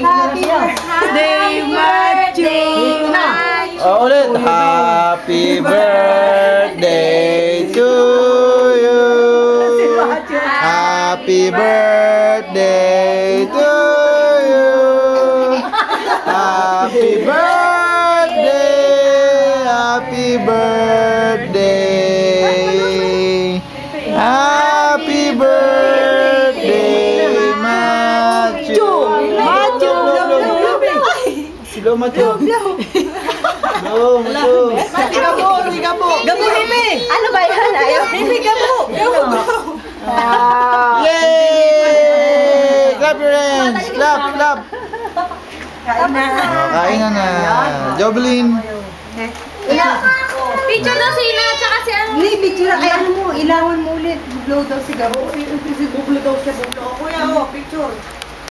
birthday, Machu. Ulit. Happy birthday to you. Happy birthday to you. Happy birthday. Happy birthday. Happy birthday, Machu. Machu. Silo, Machu. Hello, Machu. Gabo, Hibi. Ano ba yan? Ayaw. Hibi, Gabo. Yay! Clap your hands. Clap, clap. Kain na. Joblin. Picture daw si Ina at saka si ano. Hindi, picture na. Kaya mo, ilawan mo ulit. Blow daw si Gabo. Blow daw siya. Kuya, picture.